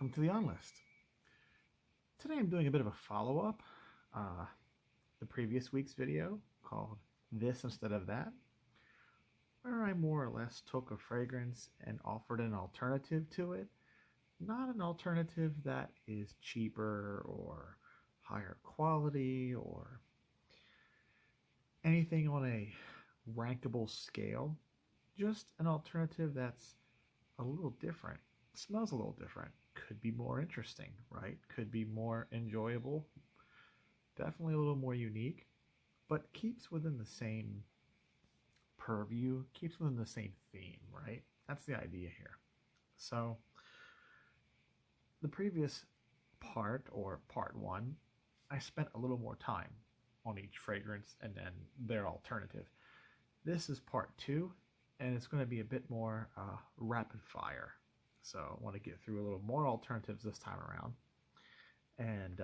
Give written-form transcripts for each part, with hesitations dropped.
welcome to the On List. Today I'm doing a bit of a follow-up. The previous week's video called This Instead of That, where I more or less took a fragrance and offered an alternative to it. Not an alternative that is cheaper or higher quality or anything on a rankable scale. Just an alternative that's a little different, smells a little different, could be more interesting, right? Could be more enjoyable, definitely a little more unique, but keeps within the same purview, keeps within the same theme, right? That's the idea here. So the previous part, or part one, I spent a little more time on each fragrance and then their alternative. This is part two, and it's going to be a bit more rapid fire. So I want to get through a little more alternatives this time around and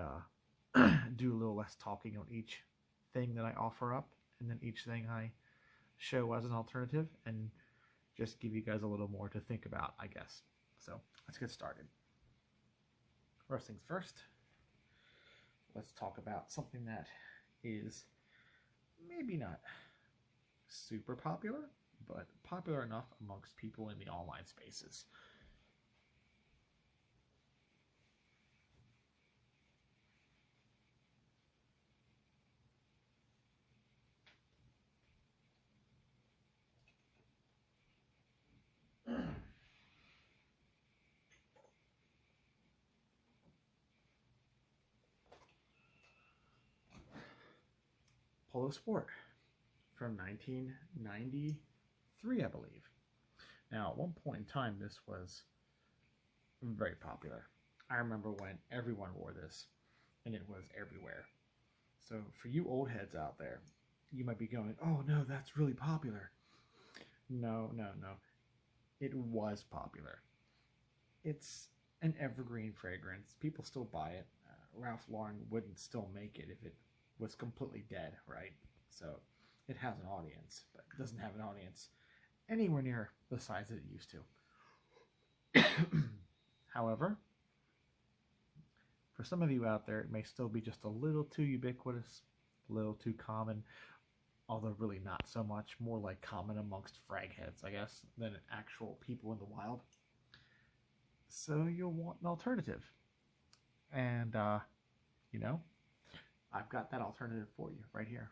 do a little less talking on each thing that I offer up, and then each thing I show as an alternative, and just give you guys a little more to think about, I guess. So let's get started. First things first, let's talk about something that is maybe not super popular, but popular enough amongst people in the online spaces. Polo Sport from 1993, I believe. Now, at one point in time, this was very popular. I remember when everyone wore this, and it was everywhere. So for you old heads out there, you might be going, oh no, that's really popular. No. It was popular. It's an evergreen fragrance. People still buy it. Ralph Lauren wouldn't still make it if it was completely dead, right? So it has an audience, but it doesn't have an audience anywhere near the size that it used to. However, for some of you out there, it may still be just a little too ubiquitous, a little too common, although really not so much, more like common amongst frag heads, I guess, than actual people in the wild. So you'll want an alternative. And, I've got that alternative for you right here.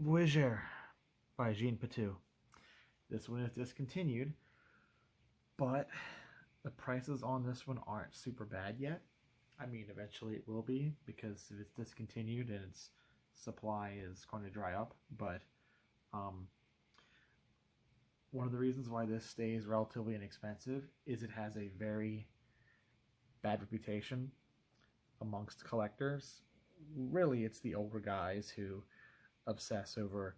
Voyageur by Jean Patou. This one is discontinued, but the prices on this one aren't super bad yet. I mean, eventually it will be, because if it's discontinued and its supply is going to dry up. But one of the reasons why this stays relatively inexpensive is it has a very bad reputation amongst collectors. Really, it's the older guys who obsess over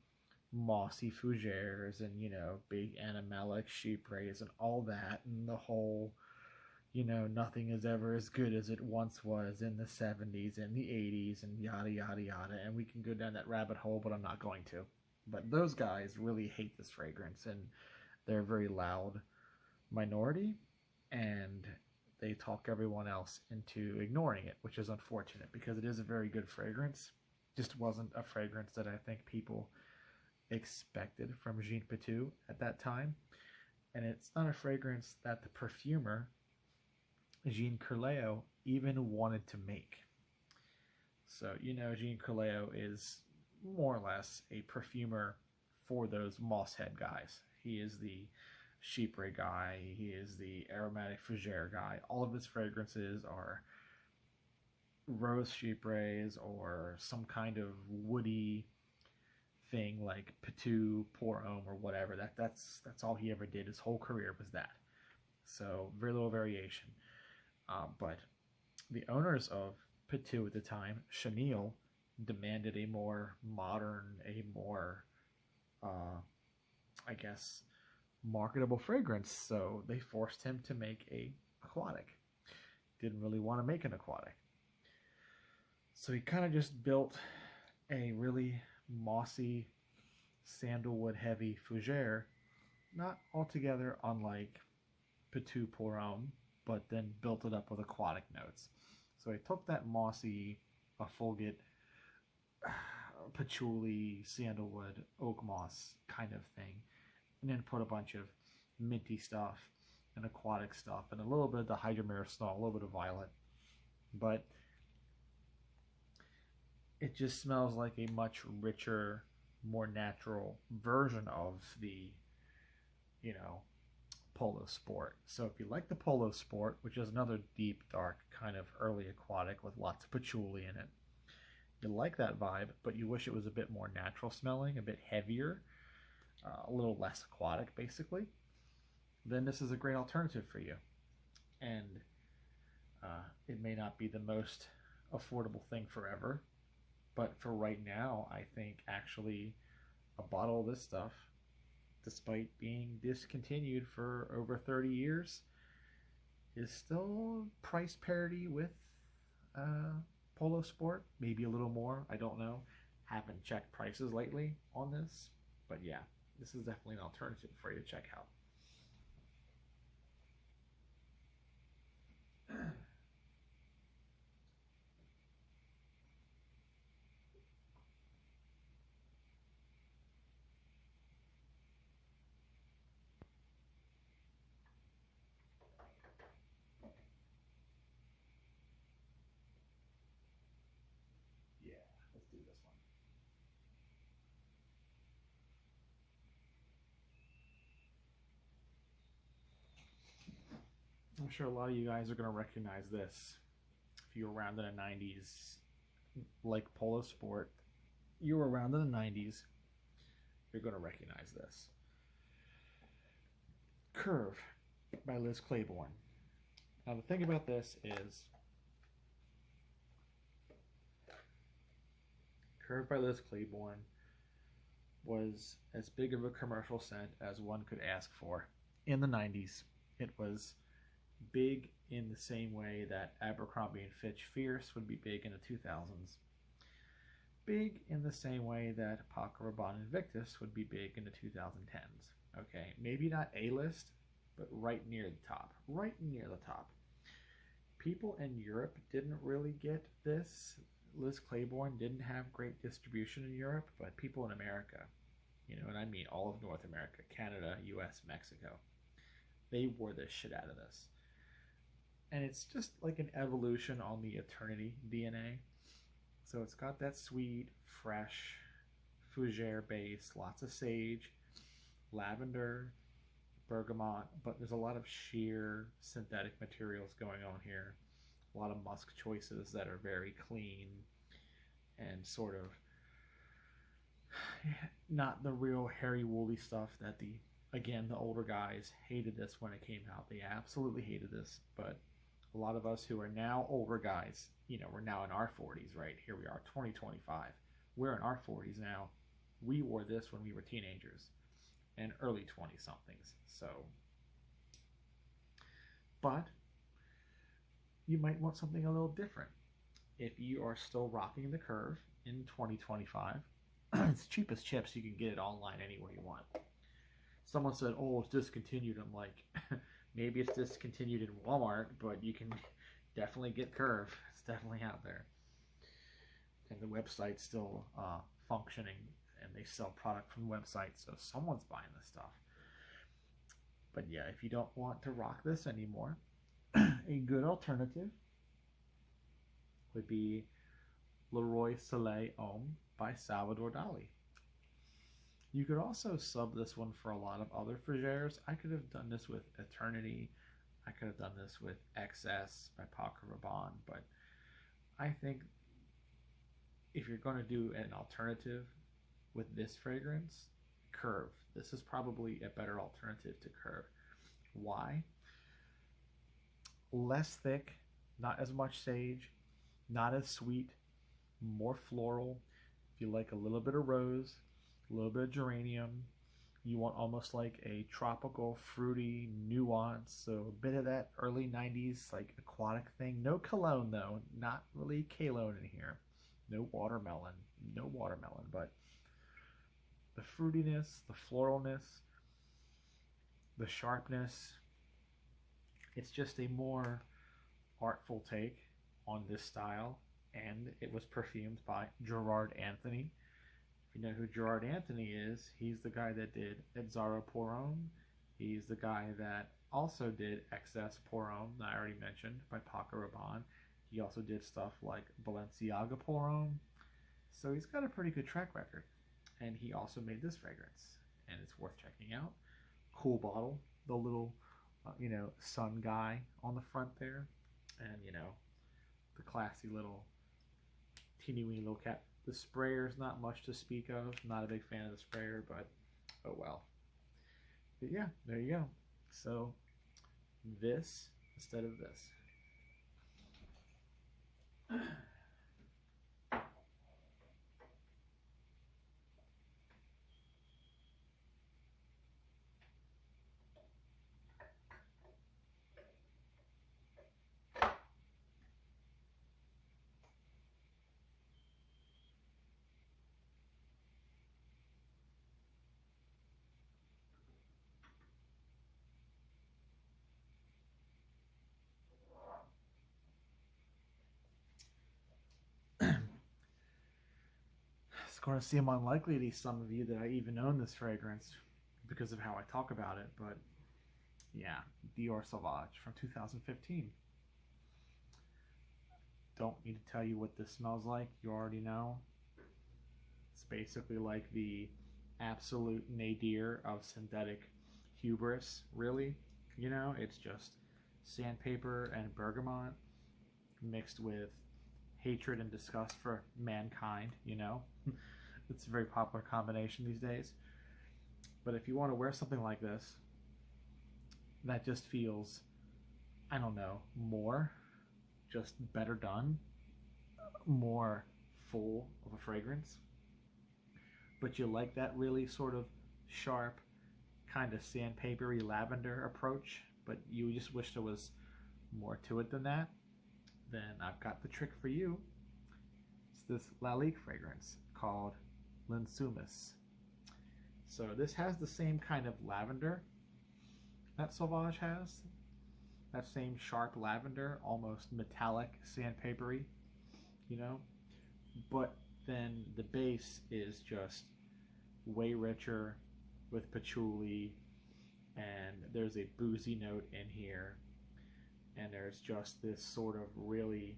mossy fougères and, big animalic chypres and all that, and the whole, nothing is ever as good as it once was in the 70s and the 80s and yada, yada, yada. And we can go down that rabbit hole, but I'm not going to. But those guys really hate this fragrance, and they're a very loud minority, and they talk everyone else into ignoring it, which is unfortunate, because it is a very good fragrance. Just wasn't a fragrance that I think people expected from Jean Patou at that time. And it's not a fragrance that the perfumer Jean Curleo even wanted to make. So, Jean Curleo is more or less a perfumer for those moss head guys. He is the chypre guy. He is the aromatic fougere guy. All of his fragrances are rose chypres or some kind of woody thing like Patou, Pour Homme, or whatever. That's all he ever did. His whole career was that. So very little variation. But the owners of Patou at the time, Chanel, demanded a more modern, a more, marketable fragrance. So they forced him to make a aquatic. didn't really want to make an aquatic. So he kind of just built a really mossy, sandalwood heavy fougere, not altogether unlike Petit Poiron, but then built it up with aquatic notes. So I took that mossy, effulgent, patchouli, sandalwood, oak moss kind of thing, and then put a bunch of minty stuff and aquatic stuff and a little bit of the hydromerisol, a little bit of violet. But it just smells like a much richer, more natural version of the, you know, Polo Sport. So if you like the Polo Sport, which is another deep, dark, kind of early aquatic with lots of patchouli in it, you like that vibe, but you wish it was a bit more natural smelling, a bit heavier, a little less aquatic, basically, then this is a great alternative for you. And it may not be the most affordable thing forever, but for right now, I think actually a bottle of this stuff, despite being discontinued for over 30 years, is still price parity with Polo Sport. Maybe a little more, I don't know. Haven't checked prices lately on this, but yeah, this is definitely an alternative for you to check out. Yeah, let's do this one. I'm sure a lot of you guys are going to recognize this. If you were around in the 90s, like Polo Sport, you were around in the 90s, you're going to recognize this. Curve by Liz Claiborne. Now the thing about this is Curve by Liz Claiborne was as big of a commercial scent as one could ask for in the 90s. It was big in the same way that Abercrombie & Fitch Fierce would be big in the 2000s. Big in the same way that Paco Rabanne Invictus would be big in the 2010s. Okay, maybe not A-list, but right near the top. Right near the top. People in Europe didn't really get this. Liz Claiborne didn't have great distribution in Europe, but people in America, you know, and I mean all of North America, Canada, US, Mexico, they wore this shit out of this. And it's just like an evolution on the Eternity DNA. So it's got that sweet, fresh, fougere base, lots of sage, lavender, bergamot, but there's a lot of sheer synthetic materials going on here. A lot of musk choices that are very clean and sort of not the real hairy woolly stuff that the older guys hated this when it came out. They absolutely hated this, but a lot of us who are now older guys, you know, we're now in our 40s, right? Here we are, 2025. We're in our 40s now. We wore this when we were teenagers and early 20-somethings. So, but you might want something a little different. If you are still rocking the Curve in 2025, it's cheap as chips. You can get it online anywhere you want. Someone said, oh, it's discontinued. I'm like, maybe it's discontinued in Walmart, but you can definitely get Curve. It's definitely out there. And the website's still functioning, and they sell product from the website, so someone's buying this stuff. But yeah, if you don't want to rock this anymore, a good alternative would be Leroy Soleil Homme by Salvador Dali. You could also sub this one for a lot of other fougères. I could have done this with Eternity. I could have done this with XS by Paco Rabanne, but I think if you're going to do an alternative with this fragrance, Curve. This is probably a better alternative to Curve. Why? Less thick, not as much sage, not as sweet, more floral. If you like a little bit of rose, a little bit of geranium, You want almost like a tropical, fruity nuance, so a bit of that early 90s like aquatic thing. No cologne though, not really cologne in here. No watermelon, no watermelon, but the fruitiness, the floralness, the sharpness. It's just a more artful take on this style, and it was perfumed by Gerard Anthony. If you know who Gerard Anthony is, he's the guy that did Edzaro Pour Homme. He's the guy that also did Excess Pour Homme that I already mentioned by Paco Rabanne. He also did stuff like Balenciaga Pour Homme. So he's got a pretty good track record. And he also made this fragrance, and it's worth checking out. Cool bottle, the little, sun guy on the front there, and the classy little teeny weeny little cap. The sprayer's not much to speak of. Not a big fan of the sprayer, but oh well. But yeah, there you go. So this instead of this. It's going to seem unlikely to some of you that I even own this fragrance because of how I talk about it, but yeah, Dior Sauvage from 2015. Don't need to tell you what this smells like. You already know. It's basically like the absolute nadir of synthetic hubris, really. It's just sandpaper and bergamot mixed with hatred and disgust for mankind, It's a very popular combination these days. But if you want to wear something like this, that just feels, I don't know, more, just better done, more full of a fragrance. But you like that really sort of sharp, kind of sandpapery lavender approach, but you just wish there was more to it than that, then I've got the trick for you. It's this Lalique fragrance called Linsumis. So this has the same kind of lavender that Sauvage has. That same sharp lavender, almost metallic, sandpapery, But then the base is just way richer with patchouli, and there's a boozy note in here, and there's just this sort of really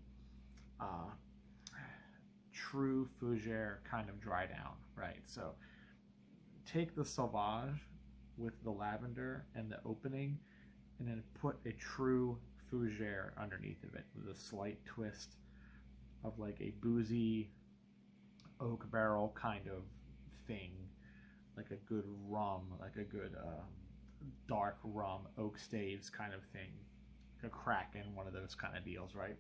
true fougere kind of dry down, right? So take the Sauvage with the lavender and the opening, and then put a true fougere underneath of it with a slight twist of like a boozy oak barrel kind of thing, like a good rum, like a good dark rum, oak staves kind of thing, like a Kraken, one of those kind of deals, right?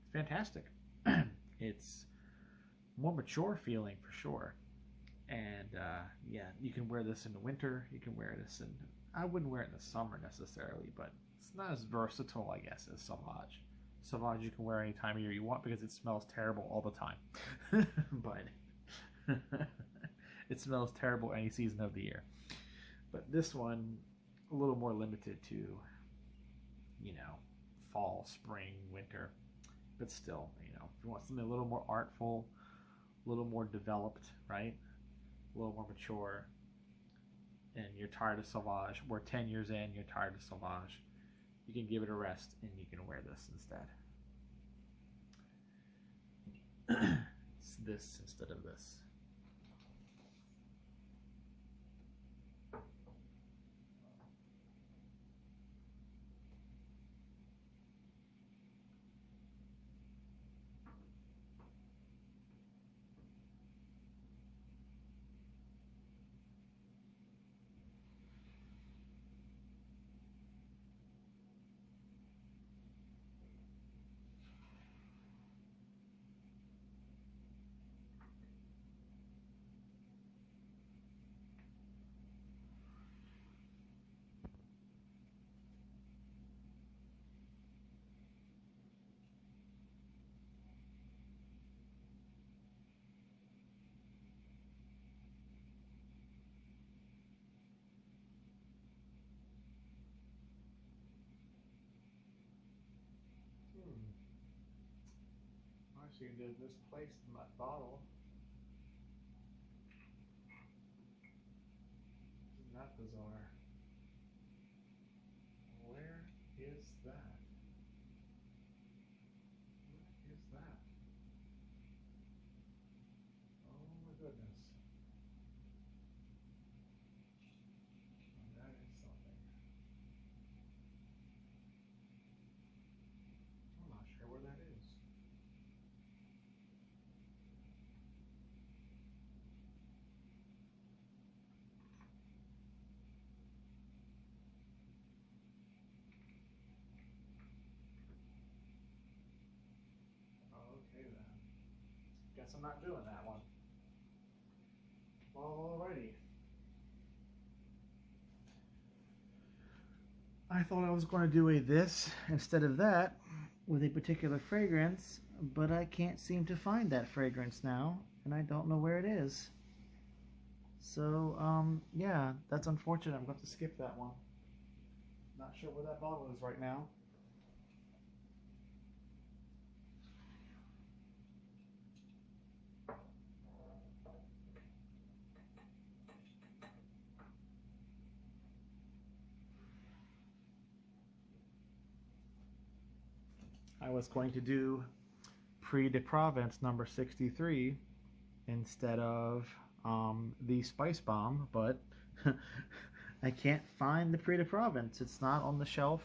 It's fantastic. It's more mature feeling for sure. And yeah, you can wear this in the winter. You can wear this in, I wouldn't wear it in the summer necessarily, but it's not as versatile, I guess, as Sauvage. Sauvage you can wear any time of year you want because it smells terrible all the time. But it smells terrible any season of the year. But this one, a little more limited to, fall, spring, winter. But still, if you want something a little more artful, a little more developed, right? A little more mature, and you're tired of Sauvage, or 10 years in, you're tired of Sauvage, you can give it a rest and you can wear this instead. It's this instead of this. seem to have misplaced my bottle. Isn't that bizarre? Where is that? What is that? Oh my goodness. That is something. I'm not sure where that is. Okay then. Guess I'm not doing that one. Alrighty. I thought I was going to do a this instead of that with a particular fragrance, but I can't seem to find that fragrance now, and I don't know where it is. So, yeah, that's unfortunate. I'm going to skip that one. Not sure where that bottle is right now. I was going to do Prix de Provence number 63 instead of the Spicebomb, but I can't find the Prix de Provence. It's not on the shelf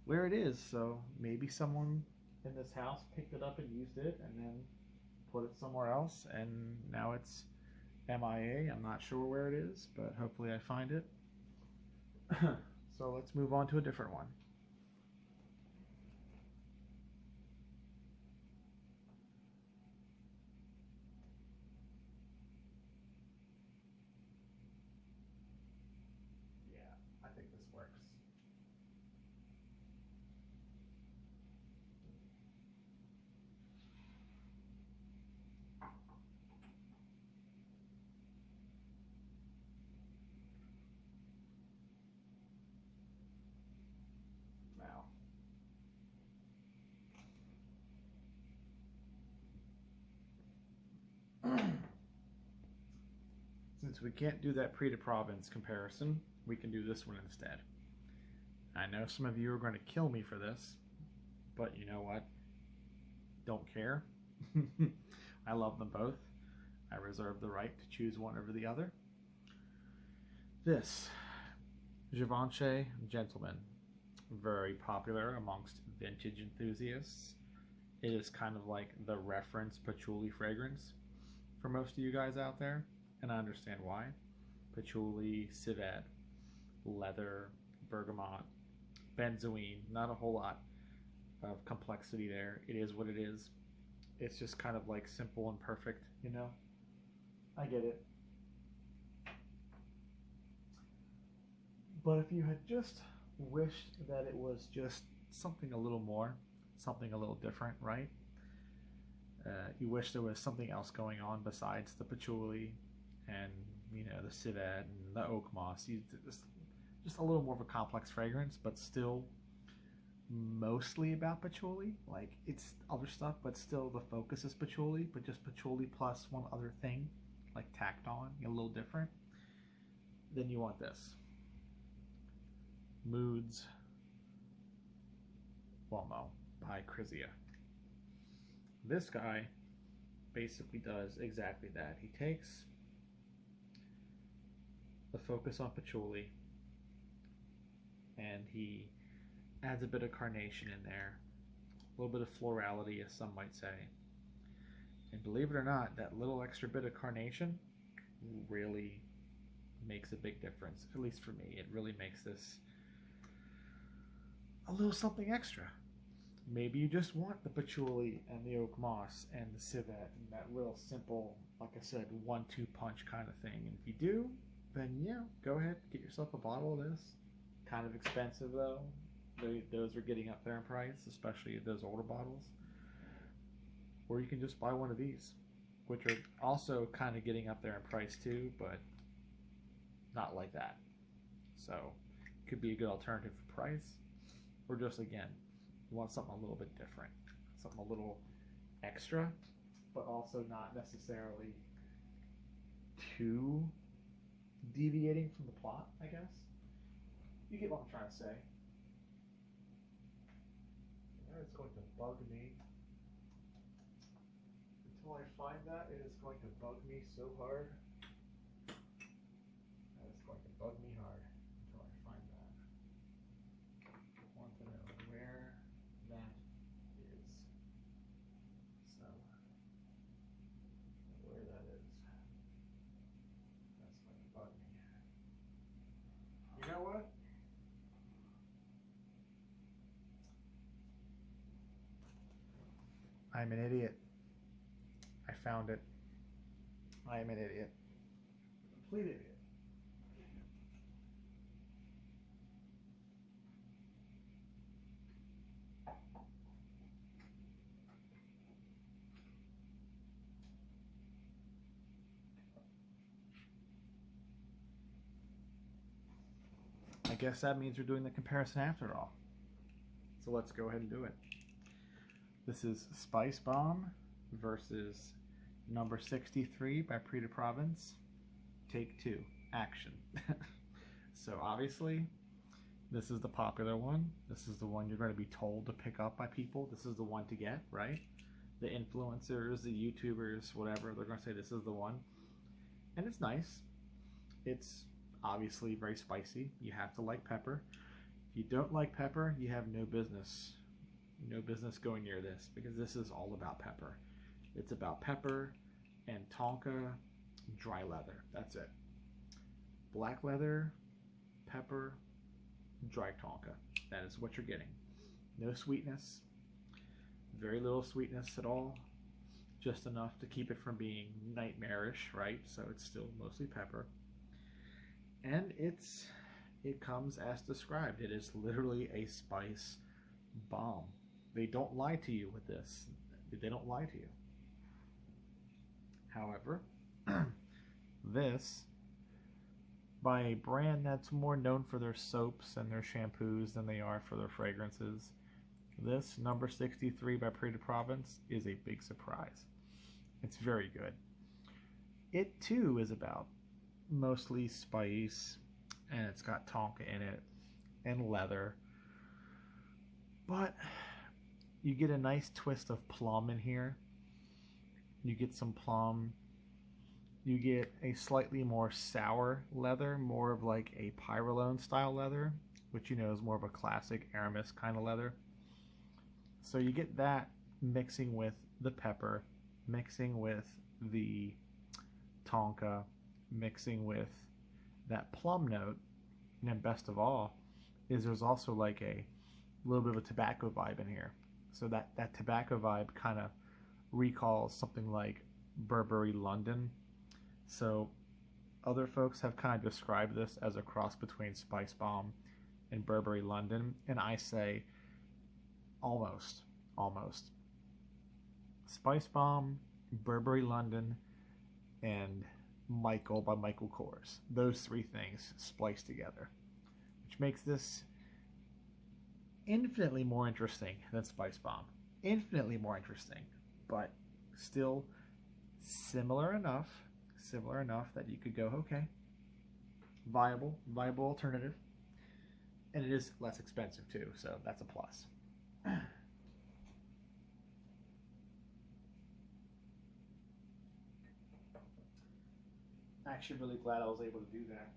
where it is, so maybe someone in this house picked it up and used it and then put it somewhere else, and now it's MIA. I'm not sure where it is, but hopefully I find it. So let's move on to a different one. I think this works. Now, since we can't do that Prix de Provence comparison, we can do this one instead. I know some of you are going to kill me for this, but you know what? Don't care. I love them both. I reserve the right to choose one over the other. This Givenchy Gentleman, very popular amongst vintage enthusiasts. It is kind of like the reference patchouli fragrance for most of you guys out there, and I understand why. Patchouli, civet, leather, bergamot, benzoin, not a whole lot of complexity there. It is what it is. It's just kind of like simple and perfect, you know? I get it. But if you had just wished that it was just something a little more, something a little different, right? You wish there was something else going on besides the patchouli and, you know, the civet and the oak moss. Just a little more of a complex fragrance, but still mostly about patchouli. Like, it's other stuff, but still the focus is patchouli, but just patchouli plus one other thing, like tacked on, a little different. Then you want this. Moods Uomo by Crizia. This guy basically does exactly that. He takes the focus on patchouli and he adds a bit of carnation in there, a little bit of florality, as some might say. And believe it or not, that little extra bit of carnation really makes a big difference. At least for me, it really makes this a little something extra. Maybe you just want the patchouli and the oak moss and the civet and that real simple, like I said, 1-2 punch kind of thing. And if you do, then yeah, go ahead, get yourself a bottle of this. Kind of expensive though. Those are getting up there in price, especially those older bottles. Or you can just buy one of these, which are also kind of getting up there in price too, but not like that. So could be a good alternative for price, or just again, you want something a little bit different, something a little extra, but also not necessarily too deviating from the plot, I guess. You get what I'm trying to say. That is going to bug me. Until I find that, it is going to bug me so hard. That is going to bug me hard until I find that. I want to know where that is. So, where that is. That's going to bug me. You know what? I'm an idiot. I found it. I am an idiot. Complete idiot. I guess that means we're doing the comparison after all. So let's go ahead and do it. This is Spicebomb versus number 63 by Prix de Provence. Take 2. Action. So obviously, this is the popular one. This is the one you're going to be told to pick up by people. This is the one to get, right? The influencers, the YouTubers, whatever, they're going to say this is the one. And it's nice. It's obviously very spicy. You have to like pepper. If you don't like pepper, you have no business going near this, because this is all about pepper. It's about pepper and tonka, dry leather. That's it. Black leather, pepper, dry tonka. That is what you're getting. No sweetness, very little sweetness at all, just enough to keep it from being nightmarish, right? So it's still mostly pepper. And it comes as described. It is literally a spice bomb. They don't lie to you with this. They don't lie to you. However, this, by a brand that's more known for their soaps and their shampoos than they are for their fragrances, this number 63 by Prix de Provence is a big surprise. It's very good. It too is about mostly spice, and it's got tonka in it and leather, but you get a nice twist of plum in here. You get some plum. You get a slightly more sour leather, more of like a Pyralone style leather, which you know is more of a classic Aramis kind of leather. So you get that mixing with the pepper, mixing with the tonka, mixing with that plum note, and then best of all is there's also like a little bit of a tobacco vibe in here. So that tobacco vibe kind of recalls something like Burberry London. So other folks have kind of described this as a cross between Spicebomb and Burberry London, and I say almost. Spicebomb, Burberry London, and Michael by Michael Kors. Those three things spliced together, which makes this infinitely more interesting than Spicebomb. Infinitely more interesting, but still similar enough that you could go, okay, viable alternative. And it is less expensive too, so that's a plus. I'm actually really glad I was able to do that.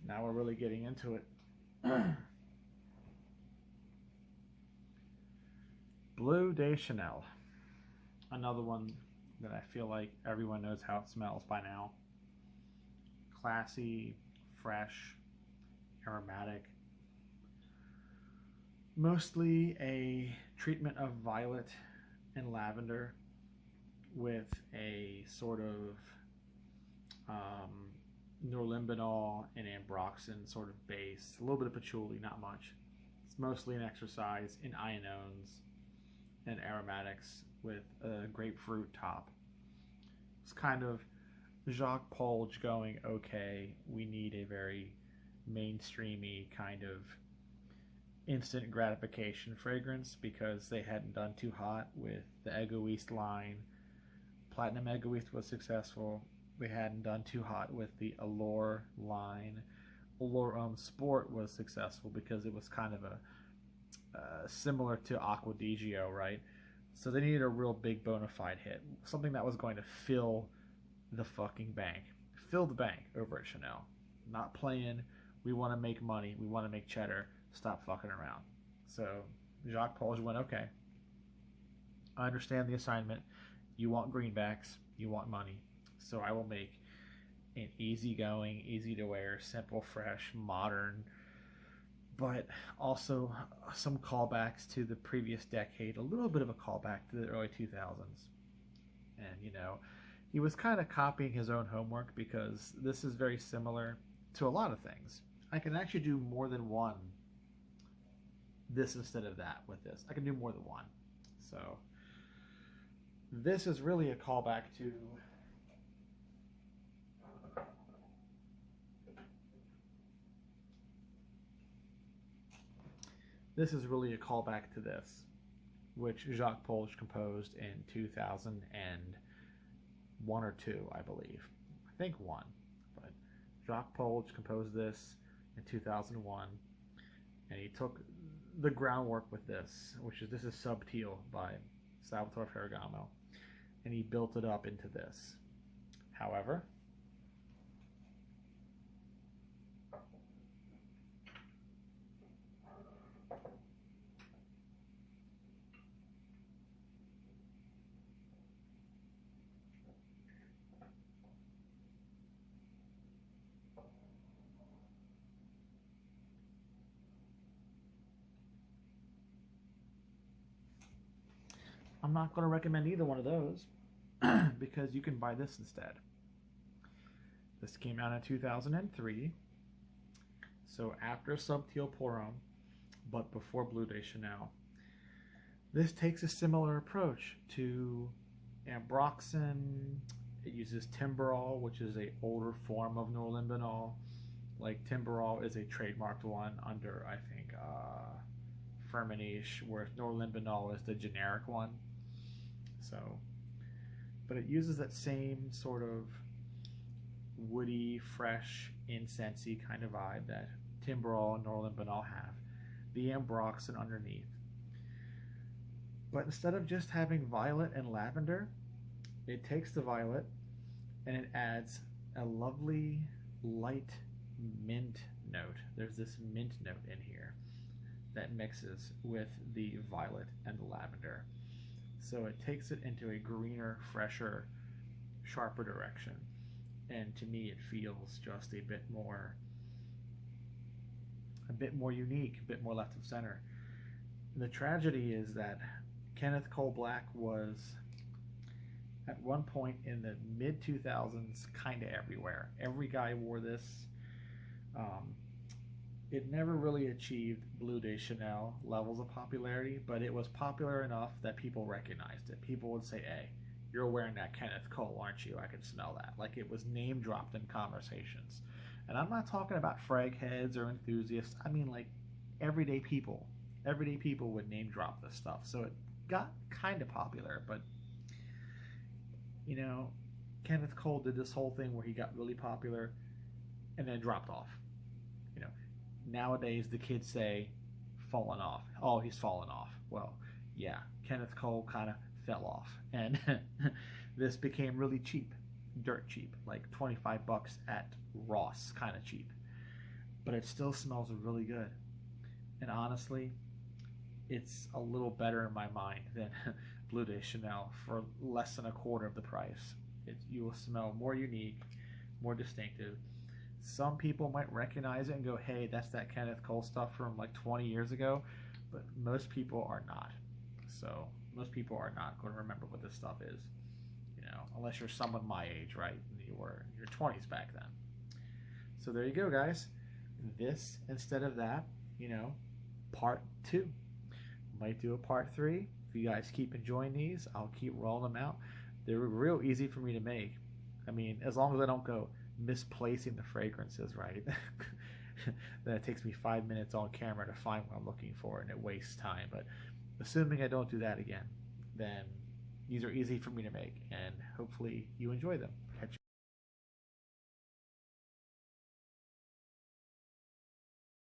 Now we're really getting into it. Bleu de Chanel. Another one that I feel like everyone knows how it smells by now. Classy, fresh, aromatic. Mostly a treatment of violet and lavender with a sort of norlimbinol and ambroxan sort of base, a little bit of patchouli, not much. It's mostly an exercise in ionones and aromatics with a grapefruit top. It's kind of Jacques Polge going, okay, we need a very mainstreamy kind of instant gratification fragrance because they hadn't done too hot with the Egoist line. Platinum Egoist was successful. They hadn't done too hot with the Allure line. Allure Sport was successful because it was kind of a similar to Acqua di Gio, right? So they needed a real big bona fide hit, something that was going to fill the fucking bank. Fill the bank over at Chanel. Not playing, we want to make money, we want to make cheddar, stop fucking around. So Jacques Polge went, okay, I understand the assignment. You want greenbacks, you want money. So I will make an easygoing, easy to wear, simple, fresh, modern, but also some callbacks to the previous decade, a little bit of a callback to the early 2000s. And, you know, he was kind of copying his own homework because this is very similar to a lot of things. I can actually do more than one this instead of that with this. I can do more than one. So this is really a callback to this, which Jacques Polge composed in 2001 or 2, I believe. I think 1. But Jacques Polge composed this in 2001, and he took the groundwork with this, this is Subtil by Salvatore Ferragamo, and he built it up into this. However, I'm not going to recommend either one of those because you can buy this instead. This came out in 2003, so after Subtil Pour Homme, but before Bleu de Chanel. This takes a similar approach to ambroxan. It uses timberol, which is an older form of norlimbinol. Like timberol is a trademarked one under, I think, Firmenich, whereas norlimbinol is the generic one. So, but it uses that same sort of woody, fresh, incensey kind of vibe that timberol and norlimbinol have. The ambroxan underneath. But instead of just having violet and lavender, it takes the violet and it adds a lovely light mint note. There's this mint note in here that mixes with the violet and the lavender. So it takes it into a greener, fresher, sharper direction. And to me it feels just a bit more unique, a bit more left of center. And the tragedy is that Kenneth Cole Black was at one point in the mid 2000s kind of everywhere. Every guy wore this. It never really achieved Bleu de Chanel levels of popularity, but it was popular enough that people recognized it. People would say, hey, you're wearing that Kenneth Cole, aren't you? I can smell that. Like it was name dropped in conversations. And I'm not talking about frag heads or enthusiasts. I mean like everyday people. Everyday people would name drop this stuff. So it got kind of popular, but you know, Kenneth Cole did this whole thing where he got really popular and then dropped off. You know, nowadays the kids say fallen off. Oh, he's fallen off. Well, yeah, Kenneth Cole kind of fell off, and this became really cheap, dirt cheap, like $25 at Ross, kind of cheap. But it still smells really good, and honestly, it's a little better in my mind than Bleu de Chanel for less than a quarter of the price. You will smell more unique, more distinctive. Some people might recognize it and go, hey, that's that Kenneth Cole stuff from like 20 years ago, but most people are not. So most people are not going to remember what this stuff is, you know, unless you're someone my age, right? You were in your 20s back then. So there you go, guys. This instead of that, you know, part 2. Might do a part 3. If you guys keep enjoying these, I'll keep rolling them out. They're real easy for me to make. I mean, as long as I don't go misplacing the fragrances, right? Then it takes me 5 minutes on camera to find what I'm looking for, and it wastes time. But assuming I don't do that again, then these are easy for me to make, and hopefully you enjoy them.